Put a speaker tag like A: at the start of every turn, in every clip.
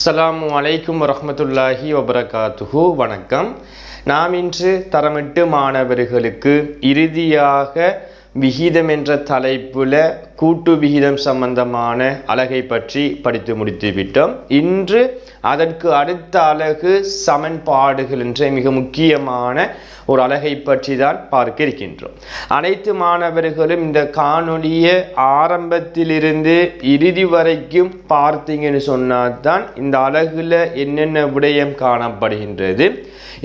A: அஸ்ஸலாமு அலைக்கும் வரஹ்மத்துல்லாஹி வபரகாத்துஹு. வணக்கம். நாம் இன்று தரமிட்டு மாணவர்களுக்கு இறுதியாக விகிதம் என்ற தலைப்புல கூட்டு விகிதம் சம்பந்தமான அலகை பற்றி படித்து முடித்து விட்டோம். இன்று அதற்கு அடுத்த அலகு சமன்பாடுகள் என்ற மிக முக்கியமான ஒரு அலகை பற்றி தான் பார்க்க இருக்கின்றோம். அனைத்து மாணவர்களும் இந்த காணொளியை ஆரம்பத்திலிருந்து இறுதி வரைக்கும் பார்த்தீங்கன்னு சொன்னால்தான் இந்த அலகுல என்னென்ன விடயம் காணப்படுகின்றது,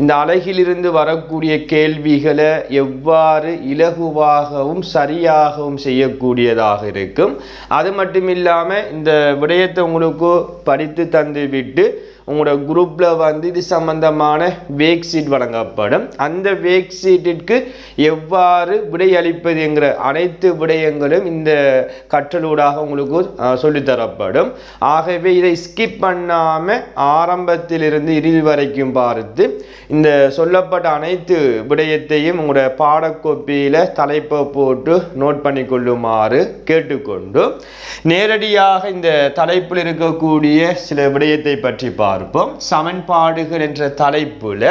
A: இந்த அலகிலிருந்து வரக்கூடிய கேள்விகளை எவ்வாறு இலகுவாகவும் சரியாகவும் செய்யக்கூடியதாக இருக்கும். அது மட்டும் இல்லாமல் இந்த விடயத்தை உங்களுக்கு படித்து தந்து விட்டு உங்களோட குரூப்பில் இது சம்பந்தமான வேக் ஷீட் வழங்கப்படும். அந்த வேக் ஷீட்டிற்கு எவ்வாறு விடையளிப்பது என்கிற அனைத்து விடயங்களும் இந்த கற்றலூடாக உங்களுக்கு சொல்லித்தரப்படும். ஆகவே இதை ஸ்கிப் பண்ணாமல் ஆரம்பத்திலிருந்து இறுதி வரைக்கும் பார்த்து இந்த சொல்லப்பட்ட அனைத்து விடயத்தையும் உங்களோட பாடக்கோப்பியில் தலைப்பை போட்டு நோட் பண்ணி கொள்ளுமாறு கேட்டுக்கொண்டு நேரடியாக இந்த தலைப்பில் இருக்கக்கூடிய சில விடயத்தை பற்றி பார்ப்போம். சமன்பாடுகள் என்ற தலைப்புல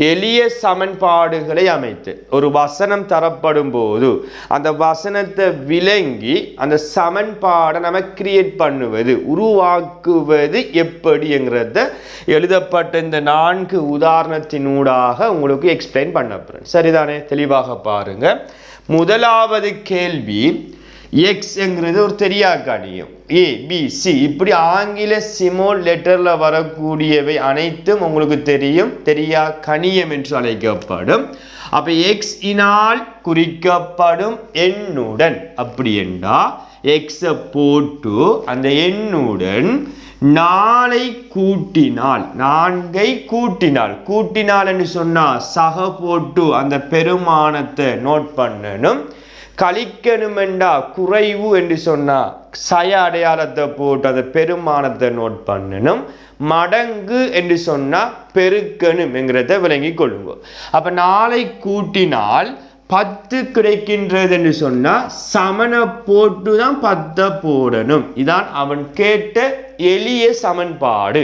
A: எளிய சமன்பாடுகளை அமைத்து ஒரு வசனம் தரப்படும் போது அந்த வசனத்தை விளங்கி அந்த சமன்பாடை நம்ம கிரியேட் பண்ணுவது, உருவாக்குவது எப்படி என்கிறத எழுதப்பட்ட இந்த 4 உதாரணத்தினூடாக உங்களுக்கு எக்ஸ்பிளைன் பண்ணப்படுறேன். சரிதானே? தெளிவாக பாருங்க. முதலாவது கேள்வி, எக்ஸ் என்கிறது ஒரு தெரியா கணியம், ஏ பி சி இப்படி ஆங்கில சிமோல் லெட்டர்ல வரக்கூடியவை அனைத்தும் உங்களுக்கு தெரியும், தெரியா கணியம் என்று அழைக்கப்படும். அப்ப எக்ஸ் இனால் குறிக்கப்படும் எண்ணுடன் அப்படி என்றா எக்ஸ போட்டு அந்த எண்ணுடன் 4 கூட்டினால், 4 கூட்டினால் என்று சொன்னா சக போட்டு அந்த பெருமானத்தை நோட் பண்ணணும். கழிக்கணும் என்றா குறைவு என்று சொன்னா சய அடையாளத்தை போட்டு அந்த பெருமானத்தை நோட் பண்ணணும். மடங்கு என்று சொன்னா பெருக்கணும் என்கிறத விளங்கி கொள்ளுங்க. அப்ப 4 கூட்டினால் 10 கிடைக்கின்றது என்று சொன்னா சமனை போட்டு தான் 10 போடணும். இதான் அவன் கேட்ட எளிய சமன்பாடு.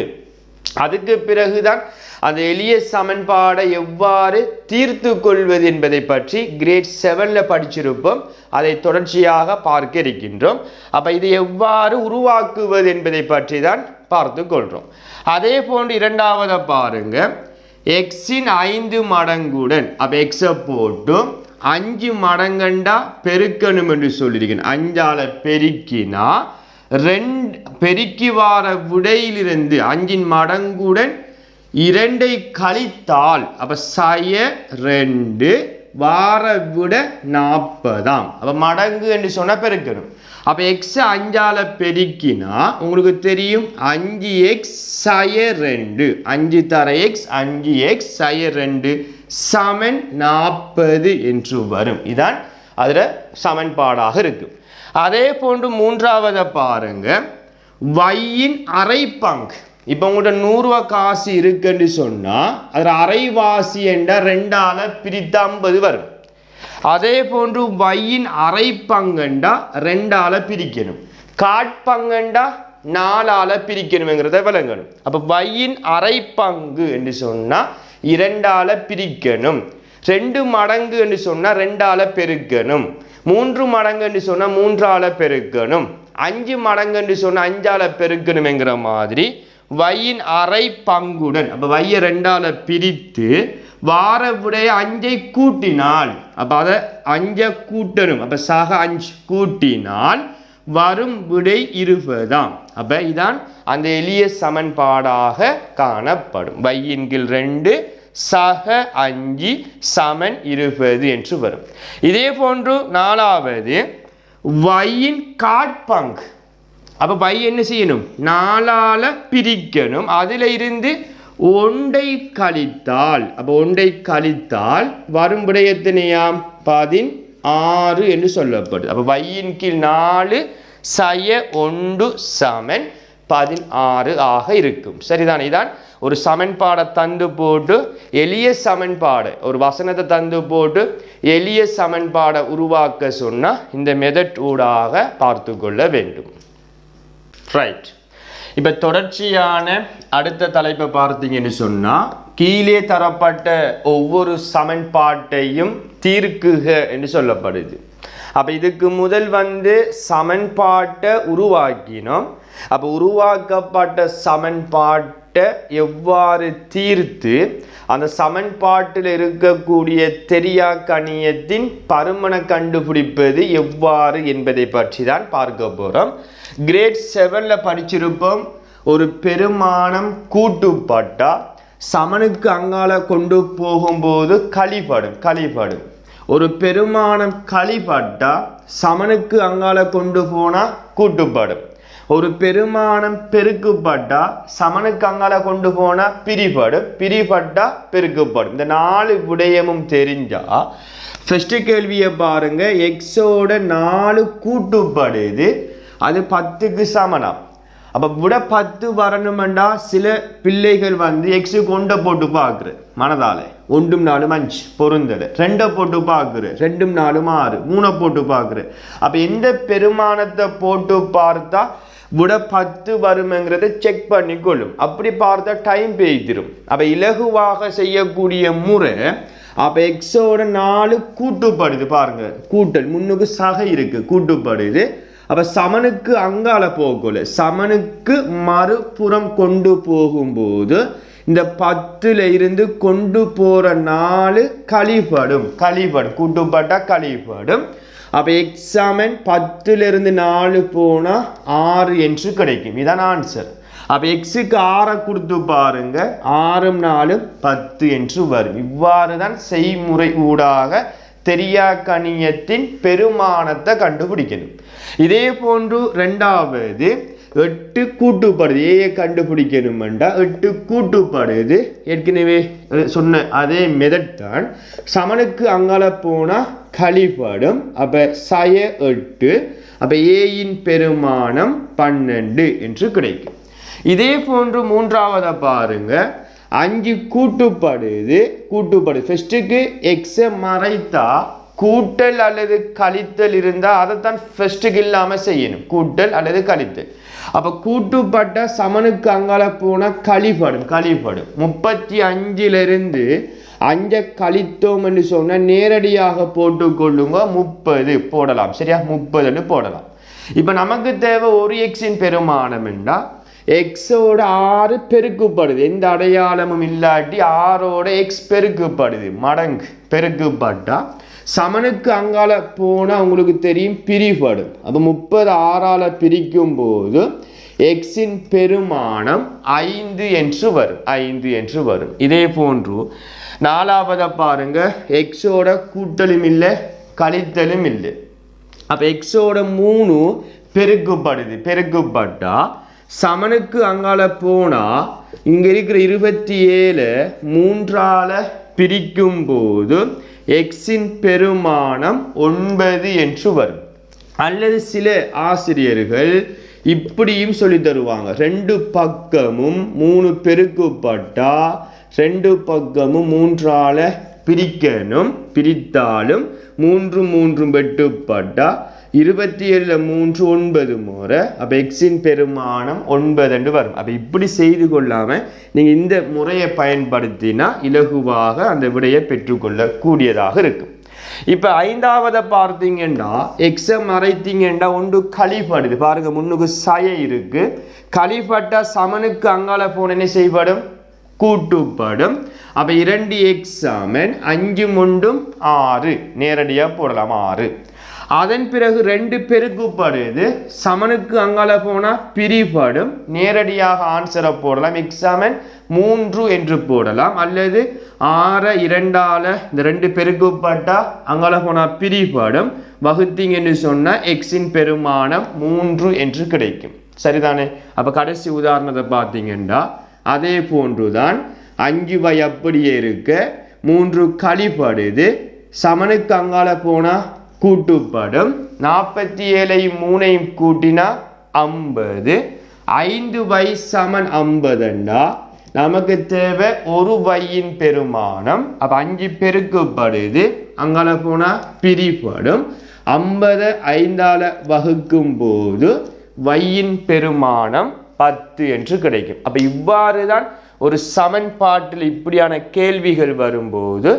A: அதுக்கு பிறகுதான் அந்த எளிய சமன்பாடை எவ்வாறு தீர்த்து கொள்வது என்பதை பற்றி கிரேட் 7ல படிச்சிருப்போம். அதை தொடர்ச்சியாக பார்க்க இருக்கின்றோம். அப்ப இதை எவ்வாறு உருவாக்குவது என்பதை பற்றி தான் பார்த்து கொள்றோம். அதே போன்று இரண்டாவதை பாருங்க, எக்ஸின் 5 மடங்குடன் அப்ப எக்ஸ போட்டு 5 மடங்கண்டா பெருக்கணும் என்று சொல்லியிருக்கேன். 5ஆல பெருக்கினா 2 பெருக்கி வார விடையிலிருந்து 5 மடங்குடன் 2 கழித்தால் அப்ப சய 2 வார விட 40. அப்ப மடங்கு என்று சொன்னா பெருக்கணும். அப்ப எக்ஸ் 5ஆல பெருக்கினா உங்களுக்கு தெரியும் 5x சய 2, 5 தர எக்ஸ் 5x சய 2 சமன் 40 என்று வரும். இதான் அதுல சமன்பாடாக இருக்கு. அதே போன்று மூன்றாவதை பாருங்க, y-இன் அரை பங்கு. இப்போ உங்கள்கிட்ட 100 ரூபா காசு இருக்குன்னு சொன்னா அதில் அரைவாசி என்ற 2ஆல பிரித்து 50 வரும். அதே போன்று y-இன் அரை பங்கண்டா 2ஆல பிரிக்கணும், காட்பங்கண்டா 4ஆல பிரிக்கணுங்கிறத விளங்கணும். அப்போ y-இன் அரை பங்கு என்று சொன்னா 2ஆல பிரிக்கணும், 2 மடங்கு என்று சொன்னா 2ஆல பெருக்கணும், 3 மடங்கு என்று சொன்னா 3ஆல பெருக்கணும், 5 மடங்கு என்று சொன்னா 5ஆல பெருக்கணுங்கிற மாதிரி y-இன் அரை பங்குடன் அப்ப y-ஐ 2ஆல பிரித்து வார விடைய 5ஐ கூட்டினால் அப்ப அதை 5 கூட்டணும். அப்ப சக 5 கூட்டினால் வரும் விடை 20. அப்ப இதான் அந்த எளிய சமன்பாடாக காணப்படும். y-இன் கீழ் 2 சக 5 சமன் 20 என்று வரும். இதே போன்று நாலாவது y-இன் காட்பங்கு. அப்ப y என்ன செய்யணும்? 4ஆல பிரிக்கணும், அதுல இருந்து 1ஐ கழித்தால் அப்ப 1ஐ கழித்தால் வரும் விடயத்தினையாம் 16 என்று சொல்லப்படுது. அப்ப y-இன் கீழ் 4 சய 1 சமன் 16 ஆக இருக்கும். சரிதான்? இதான் ஒரு சமன்பாடை தந்து போட்டு எளிய சமன்பாடு, ஒரு வசனத்தை தந்து போட்டு எளிய சமன்பாடை உருவாக்க சொன்னா இந்த மெத்தட் ஊடாக பார்த்து கொள்ள வேண்டும். ரைட். இப்போ தொடர்ச்சியான அடுத்த தலைப்பை பார்த்தீங்கன்னு சொன்னால் கீழே தரப்பட்ட ஒவ்வொரு சமன்பாட்டையும் தீர்க்குக என்று சொல்லப்படுது. அப்போ இதுக்கு முதல் சமன்பாட்டை உருவாக்கினோம். அப்போ உருவாக்கப்பட்ட சமன்பாட்டை எவ்வாறு தீர்த்து அந்த சமன்பாட்டில் இருக்கக்கூடிய தெரியா கணியத்தின் பருமனை கண்டுபிடிப்பது எவ்வாறு என்பதை பற்றி தான் பார்க்க போகிறோம். கிரேட் 7ல் படிச்சிருப்போம். ஒரு பெருமானம் கூட்டுப்பட்டா சமனுக்கு அங்கால கொண்டு போகும்போது கழிப்படும். ஒரு பெருமானம் கழிப்பட்டா சமனுக்கு அங்கால கொண்டு போனால் கூட்டுப்படும். ஒரு பெருமானம் பெருக்குப்பட்டா சமனுக்கு அங்கால கொண்டு போனால் பிரிப்பட்டா பெருக்குப்படும். இந்த 4 விடயமும் தெரிஞ்சா ஃபர்ஸ்ட் கேள்வியை பாருங்க. எக்ஸோட 4 கூட்டுப்படுது, அது 10க்கு சமனம். அப்போ விட 10 வரணுமெண்டா சில பிள்ளைகள் எக்ஸு கொண்ட போட்டு பார்க்குற மனதால 1 4 5 பொருந்தலை, 2 போட்டு பார்க்குற 2 4 6 3 போட்டு பார்க்குற. அப்போ எந்த பெருமானத்தை போட்டு பார்த்தா விட 10 வருமெங்கிறத செக் பண்ணிக்கொள்ளும். அப்படி பார்த்தா டைம் பேய்த்திரும். அப்போ இலகுவாக செய்யக்கூடிய முறை. அப்போ எக்ஸோட 4 கூட்டுப்படுது பாருங்க, கூட்டல் முன்னுக்கு சகை இருக்கு, கூட்டுப்படுது. அப்போ சமனுக்கு அங்கால போகல, சமனுக்கு மறுபுறம் கொண்டு போகும்போது இந்த 10ல் இருந்து கொண்டு போற 4 கழிப்படும், கூட்டுப்பட்டா கழிப்படும். அப்போ எக்ஸாமன் 10ல் இருந்து 4 போனால் 6 என்று கிடைக்கும். இதான் ஆன்சர். அப்போ எக்ஸுக்கு 6 கொடுத்து பாருங்க, 6 4 10 என்று வரும். இவ்வாறு தான் செய்முறை ஊடாக தெரியா கணியத்தின் பெருமானத்தை கண்டுபிடிக்கணும். இதே போன்று 2வது 8 கூட்டுப்படுது. ஏயை கண்டுபிடிக்கணும்டா 8 கூட்டுப்படுது. ஏற்கனவே சொன்ன அதே மெதட் தான். சமனுக்கு அங்கால போனால் கழிப்படும். அப்போ 8. அப்போ ஏயின் பெருமானம் 12 என்று கிடைக்கும். இதே போன்று 3வது பாருங்க, 5 கூட்டுப்படுது. ஃபர்ஸ்ட்டுக்கு எக்ஸை மறைத்தா கூட்டல் அல்லது கழித்தல் இருந்தால் அதைத்தான் ஃபர்ஸ்ட்டுக்கு இல்லாமல் செய்யணும், கூட்டல் அல்லது கழித்தல். அப்போ கூட்டுப்பட்ட சமனுக்கு அங்கால போனால் கழிப்படும். 35லிருந்து 5 கழித்தோம் என்று சொன்னால் நேரடியாக போட்டுக்கொள்ளுங்க, 30 போடலாம். சரியா, 30 போடலாம். இப்போ நமக்கு தேவை ஒரு எக்ஸின் பெருமானம் என்றால் எக்ஸோட 6 பெருக்குப்படுது. எந்த அடையாளமும் இல்லாட்டி 6ஓட எக்ஸ் பெருக்குப்படுது, மடங்கு பெருக்குப்பட்டா சமனுக்கு அங்கால போனால் உங்களுக்கு தெரியும் பிரிப்படும். அப்போ 30 6ஆல் பிரிக்கும் போது எக்ஸின் பெருமானம் 5 என்று வரும். இதே போன்று 4வது பாருங்க, எக்ஸோட கூட்டலும் இல்லை கழித்தலும் இல்லை. அப்போ எக்ஸோட 3 பெருக்குப்பட்டா சமனுக்கு அங்கால போனால் இங்கே இருக்கிற 27 3ஆல் பிரிக்கும் போது எக்ஸின் பெருமானம் 9 என்று வரும். அல்லது சில ஆசிரியர்கள் இப்படியும் சொல்லி தருவாங்க, 2 பக்கமும் 3 பெருக்குப்பட்டா 2 பக்கமும் 3ஆல் பிரிக்கணும். பிரித்தாலும் 3 3 வெட்டுப்பட்டா 27 3 9 முறை. அப்போ எக்ஸின் பெருமானம் 9 என்று வரும். அப்போ இப்படி செய்து கொள்ளாமல் நீங்கள் இந்த முறையை பயன்படுத்தினா இலகுவாக அந்த விடையை பெற்றுக்கொள்ளக்கூடியதாக இருக்கும். இப்போ 5வது பார்த்தீங்கன்னா எக்ஸை மறைத்தீங்கன்னா 1 கழிப்படுது. பாருங்க, முன்னுக்கு சய இருக்கு, கழிப்பட்டா சமனுக்கு அங்கால போன என்ன செய்யப்படும், கூட்டுப்படும். அப்போ 2 எக்ஸாமன் 5 1 6 நேரடியாக போடலாம் 6. அதன் பிறகு 2 பெருக்குப்படுது, சமனுக்கு அங்கால போனால் பிரிப்படும். நேரடியாக ஆன்சரை போடலாம், எக்ஸாமன் 3 என்று போடலாம். அல்லது 6 2ஆல் இந்த 2 பெருக்குப்பட்டா அங்கால போனால் பிரிப்படும். வகுத்தீங்கன்னு சொன்னால் எக்ஸின் பெருமானம் 3 என்று கிடைக்கும். சரிதானே? அப்போ கடைசி உதாரணத்தை பார்த்தீங்கன்னா அதே போன்றுதான் 5 அப்படியே இருக்க 3 கழிப்படுது, சமனுக்கு அங்கால போனால் கூட்டுப்படும். 47 3 கூட்டினா 50. 5 சமன் 50 நமக்கு தேவை ஒரு வையின் பெருமானம். அப்போ 5 பெருக்கப்படுது, அங்கால போனால் பிரிப்படும். 50 5ஆல் வகுக்கும் போது வையின் பெருமானம் 10 என்று கிடைக்கும். அப்ப இவ்வாறு தான் ஒரு சமன்பாட்டில் இப்படியான கேள்விகள் வரும்போது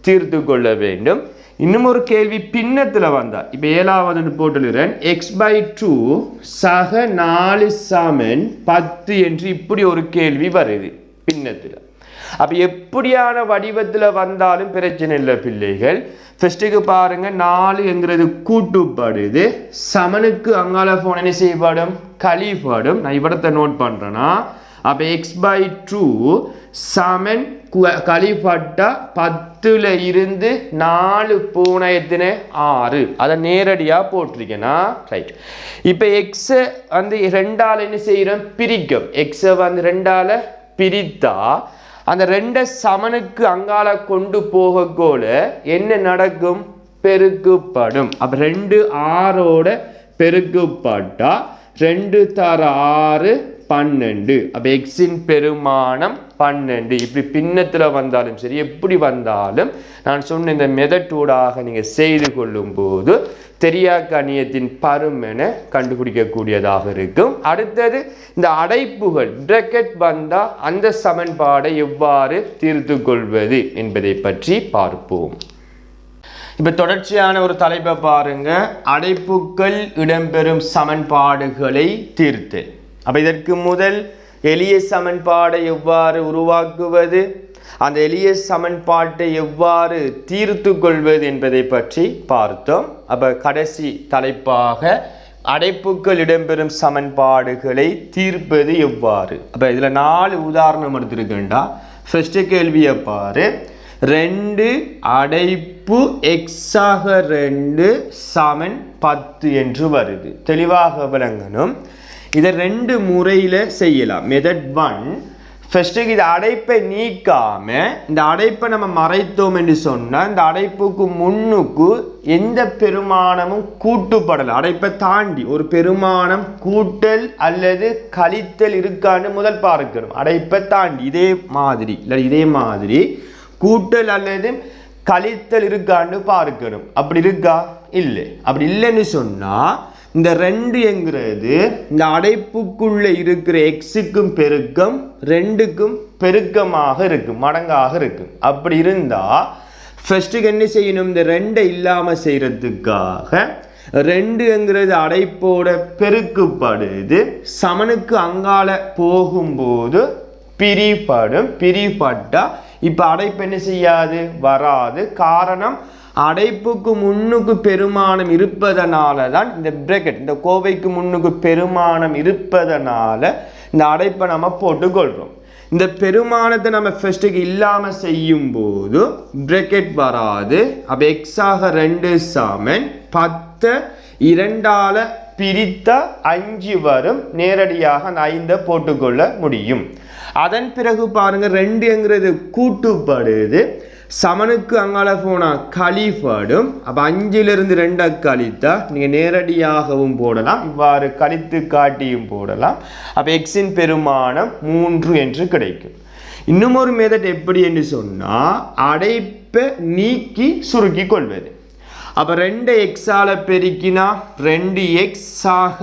A: தீர்த்து கொள்ள வேண்டும். இன்னும் ஒரு கேள்வி பின்னத்துல வந்தா, இப்ப 7வது போட்டுகிறேன், x/2 சக 4 சமன் 10 என்று இப்படி ஒரு கேள்வி வருது பின்னத்துல. அப்ப எப்படியான வடிவத்துல வந்தாலும் பிரச்சனை இல்லை பிள்ளைகள். ஃபர்ஸ்ட்டுக்கு பாருங்க, 4 என்கிறது கூட்டுப்படுது, சமனுக்கு அங்கால போன என்ன செய்யப்படும், கழிப்படும். நான் இவரத்தை நோட் பண்றேன்னா, அப்ப x/2 சமன் கழிப்பட்டா 10ல இருந்து 4 போன எத்தனை 6, அதை நேரடியா போட்டிருக்கேனா, ரைட். இப்ப x வந்து 2ஆல என்ன செய்யறோம், பிரிக்கும். x வந்து 2ஆல பிரித்தா அந்த 2 சமனுக்கு அங்கால கொண்டு போகக்கோல என்ன நடக்கும், பெருக்கப்படும். அப்ப 2 6ஓட பெருக்கப்பட்டா 2 தர 6 12. அப்ப எக்ஸின் பெருமானம் 12. இப்படி பின்னத்துல வந்தாலும் சரி, எப்படி வந்தாலும் நான் சொன்ன இந்த மெதட்டூடாக நீங்க செய்து கொள்ளும் போது தெரியாக்க அணியத்தின் பருமனை கண்டுபிடிக்கக்கூடியதாக இருக்கும். அடுத்தது இந்த அடைப்புகள் பிராக்கெட் வந்தா அந்த சமன்பாடை எவ்வாறு தீர்த்து கொள்வது என்பதை பற்றி பார்ப்போம். இப்ப தொடர்ச்சியான ஒரு தலைப்பை பாருங்க, அடைப்புகள் இடம்பெறும் சமன்பாடுகளை தீர்த்து. அப்ப இதற்கு முதல் எளிய சமன்பாடை எவ்வாறு உருவாக்குவது, அந்த எளிய சமன்பாட்டை எவ்வாறு தீர்த்து கொள்வது என்பதை பற்றி பார்த்தோம். அப்ப கடைசி தலைப்பாக அடைப்புகள் இடம்பெறும் சமன்பாடுகளை தீர்ப்பது எவ்வாறு. அப்ப இதுல 4 உதாரணம் எடுத்துருக்கேன்டா. ஃபர்ஸ்ட் கேள்வியை பாரு, 2 அடைப்பு x/2 சமன் 10 என்று வருது. தெளிவாக விளங்கணும். இதை 2 முறையில செய்யலாம். மெத்தட் 1, ஃபர்ஸ்ட்டுக்கு இது அடைப்பை நீக்காம இந்த அடைப்பை நம்ம மறைத்தோம் என்று சொன்னால் இந்த அடைப்புக்கு முன்னுக்கு எந்த பெருமானமும் கூட்டுப்படலை. அடைப்பை தாண்டி ஒரு பெருமானம் கூட்டல் அல்லது கழித்தல் இருக்கான்னு முதல் பார்க்கணும். அடைப்பை தாண்டி இதே மாதிரி கூட்டல் அல்லது கழித்தல் இருக்கான்னு பார்க்கணும். அப்படி இருக்கா, இல்லை. அப்படி இல்லைன்னு சொன்னா இந்த 2 என்கிறது இந்த அடைப்புக்குள்ள இருக்கிற எக்ஸுக்கும் பெருக்கம் 2க்கும் பெருக்கமாக இருக்கும், மடங்காக இருக்கும். அப்படி இருந்தா ஃபர்ஸ்ட்டுக்கு என்ன செய்யணும், இந்த 2 இல்லாம செய்யறதுக்காக 2 என்கிறது அடைப்போட பெருக்கப்படுது, சமனுக்கு அங்கால போகும்போது பிரிப்படும். பிரிப்பட்டா இப்ப அடைப்பு என்ன செய்யாது, வராது. காரணம், அடைப்புக்கு முன்னுக்கு பெருமானம் இருப்பதனால தான் இந்த பிராக்கெட், இந்த கோவைக்கு முன்னுக்கு பெருமானம் இருப்பதனால இந்த அடைப்பை நம்ம போட்டுக்கொள்றோம். இந்த பெருமானத்தை நம்ம ஃபர்ஸ்ட்டுக்கு இல்லாம செய்யும் போது பிராக்கெட் வராது. அப்ப x/2 சமன் 10 2ஆல பிரித்தா 5 வரும். நேரடியாக அந்த 5 போட்டுக்கொள்ள முடியும். அதன் பிறகு பாருங்க, 2 என்கிறது கூட்டுப்படுது, சமனுக்கு அங்கால போனா கழிப்படும். அப்ப 5லிருந்து 2 கழித்தா நீங்க நேரடியாகவும் போடலாம், இவ்வாறு கழித்து காட்டியும் போடலாம். அப்ப எக்ஸின் பெருமானம் 3 என்று கிடைக்கும். இன்னும் ஒரு மெத்தட் எப்படி என்று சொன்னா, அடைப்பை நீக்கி சுருக்கி கொள்வது. அப்ப 2 x-ஆல பெருக்கினா 2x ஆக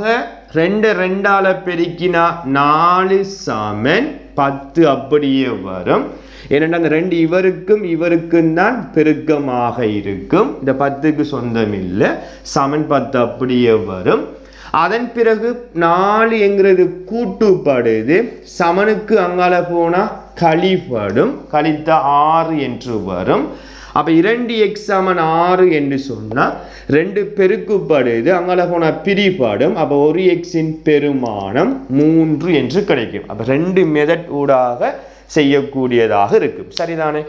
A: 2 2ஆல பெருக்கினா 4 சமன் 10 அப்படியே வரும். ஏனென்றால் அந்த 2 இவருக்கும் தான் பெருக்கமாக இருக்கும். இந்த 10க்கு சொந்தம் இல்லை, சமன் 10 அப்படியே வரும். அதன் பிறகு 4 என்கிறது கூட்டுப்படுது, சமனுக்கு அங்கால போனா கழிப்படும், கழித்த 6 என்று வரும். அப்ப 2x சமன் 6 என்று சொன்னா 2 பெருக்கப்படுது, அங்கால போனா பிரிப்படும். அப்ப 1xின் பெருமானம் 3 என்று கிடைக்கும். அப்ப 2 மெத்தட் ஊடாக செய்யக்கூடியதாக இருக்கும். சரிதானே?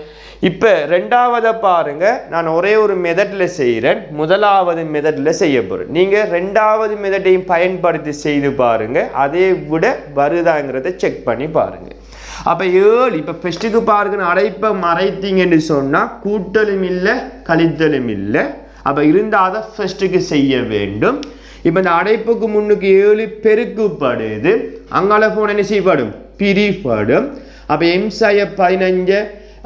A: இப்ப 2ஆவதை பாருங்க, நான் ஒரே ஒரு மெத்தட்ல செய்கிறேன், முதலாவது மெத்தட்ல செய்ய போறேன். நீங்க 2ஆவது மெத்தட்டையும் பயன்படுத்தி செய்து பாருங்க, அதை விட வருதாங்கிறத செக் பண்ணி பாருங்க. அப்ப 7 இப்ப ஃபர்ஸ்ட்டுக்கு பாருங்க, அடைப்பை மறைத்தீங்கன்னு சொன்னா கூட்டலும் இல்லை கழித்தலும் இல்லை. அப்ப இருந்தாத ஃபர்ஸ்ட்டுக்கு செய்ய வேண்டும். இப்ப இந்த அடைப்புக்கு முன்னுக்கு 7 பெருக்கப்படுது, அங்கால போன என்ன செய்யப்படும், பிரிப்படும். அப்ப m/15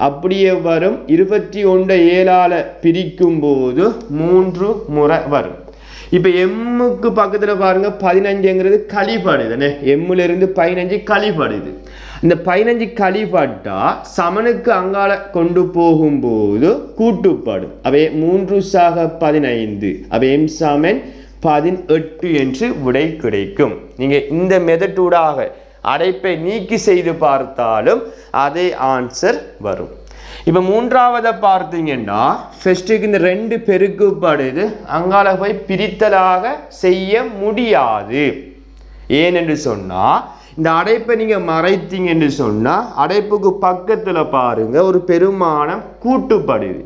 A: அப்படியே வரும். 21 7ஆல பிரிக்கும் போது 3 முறை வரும். இப்போ எம்முக்கு பக்கத்தில் பாருங்க 15ங்கிறது கழிப்பாடு தானே, எம்முல இருந்து 15 கழிப்பாடுது. இந்த 15 கழிப்பாட்டா சமனுக்கு அங்கால கொண்டு போகும்போது கூட்டுப்பாடு. அவை 3 சாக 15, அவை எம் சமன் 18 என்று விடை கிடைக்கும். நீங்க இந்த மெத்தடூடாக அடைப்பை நீக்கி செய்து பார்த்தாலும் அதே ஆன்சர் வரும். இப்போ மூன்றாவதை பார்த்தீங்கன்னா ஃபர்ஸ்ட்டுக்கு இந்த 2 பெருக்குப்பாடு இது அங்கால போய் பிரித்தலாக செய்ய முடியாது. ஏனென்று சொன்னால் இந்த அடைப்பை நீங்கள் மறைத்தீங்கன்னு சொன்னால் அடைப்புக்கு பக்கத்தில் பாருங்க ஒரு பெருமானம் கூட்டுப்படுது.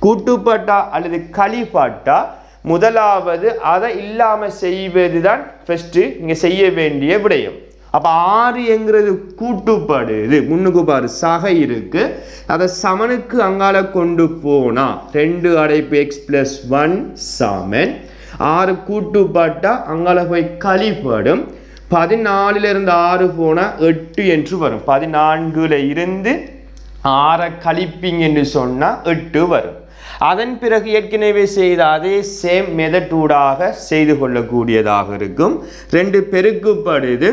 A: கூட்டுப்பட்டா அல்லது கழிப்பாட்டா முதலாவது அதை இல்லாமல் செய்வது தான் ஃபர்ஸ்ட்டு நீங்கள் செய்ய வேண்டிய விடயம். அப்போ 6ங்கிறது கூட்டுப்படுது. முன்னுக்கு பாரு சகை இருக்கு, அதை சமனுக்கு அங்கால கொண்டு போனா 2 அடைப்பு x+1 சமன் 6 கூட்டுப்பட்டா அங்கால போய் கழிப்படும். 14 இருந்து 6 போனா 8 என்று வரும். 14ல இருந்து 6 கழிப்பிங் என்று சொன்னா 8 வரும். அதன் பிறகு ஏற்கனவே செய்த அதே சேம் மெத்தடூடாக செய்து கொள்ளக்கூடியதாக இருக்கும். 2 பெருக்குப்படுது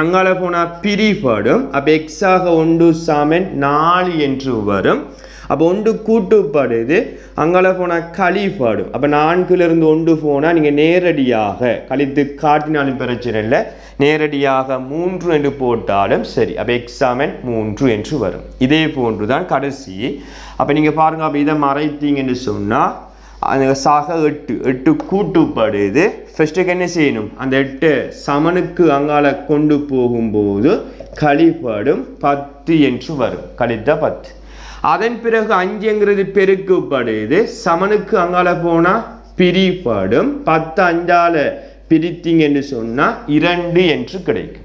A: அங்கால போனால் பிரிப்படும். அப்போ எக்ஸாக 1 சமன் 4 என்று வரும். அப்போ 1 கூட்டுப்படுது அங்கால போனால் கழிப்பாடும். அப்போ 4லிருந்து 1 போனால் நீங்கள் நேரடியாக கழித்து காட்டினாலும் பிரச்சனை இல்லை, நேரடியாக 3 என்று போட்டாலும் சரி. அப்போ எக்ஸாமன் 3 என்று வரும். இதே போன்று தான் கடைசி. அப்போ நீங்கள் பாருங்கள், அப்போ இதை மறைத்தீங்கன்னு சொன்னால் அந்த சாக 8 கூட்டுப்படுது. ஃபர்ஸ்ட்டுக்கு என்ன செய்யணும், அந்த 8 சமனுக்கு அங்கால கொண்டு போகும்போது கழிப்படும் 10 என்று வரும். கழித்த 10. அதன் பிறகு 5ங்கிறது பெருக்குப்படுது, சமனுக்கு அங்கால போனால் பிரிப்படும். 10 5ஆல பிரித்தீங்கன்னு சொன்னால் 2 என்று கிடைக்கும்.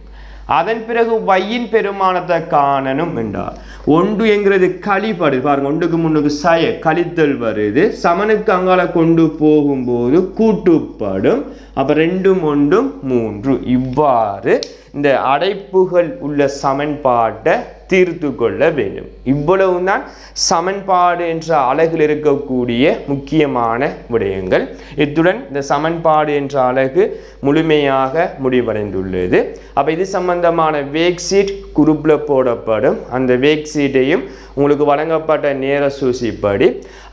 A: அதன் பிறகு வையின் பெருமானத்தை காணணும் என்றால் 1ங்கிறது கழிப்பாடு. பாருங்க 1க்கு முன்னுக்கு சய கழித்தல் வருது, சமனுக்கு அங்கால கொண்டு போகும்போது கூட்டுப்படும். அப்போ 2 1 3. இவ்வாறு இந்த அடைப்புகள் உள்ள சமன்பாட்டை தீர்த்து கொள்ள வேண்டும். இவ்வளவுதான் சமன்பாடு என்ற அலகில் இருக்கக்கூடிய முக்கியமான விடயங்கள். இத்துடன் இந்த சமன்பாடு என்ற அலகு முழுமையாக முடிவடைந்துள்ளது. அப்போ இது சம்பந்தமான வேக் ஷீட் குரூப்பில் போடப்படும். அந்த வேக் ஷீட்டையும் உங்களுக்கு வழங்கப்பட்ட நேர சூசிப்படி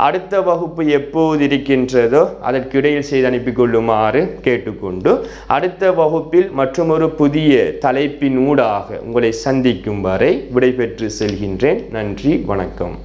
A: அடுத்த வகுப்பு எப்போது இருக்கின்றதோ அதற்கிடையில் செய்து அனுப்பி கொள்ளுமாறு கேட்டுக்கொண்டு அடுத்த வகுப்பில் மற்றொரு புதிய தலைப்பின் ஊடாக உங்களை சந்திக்கும் வரை விடைபெற்று செல்கின்றேன். நன்றி, வணக்கம்.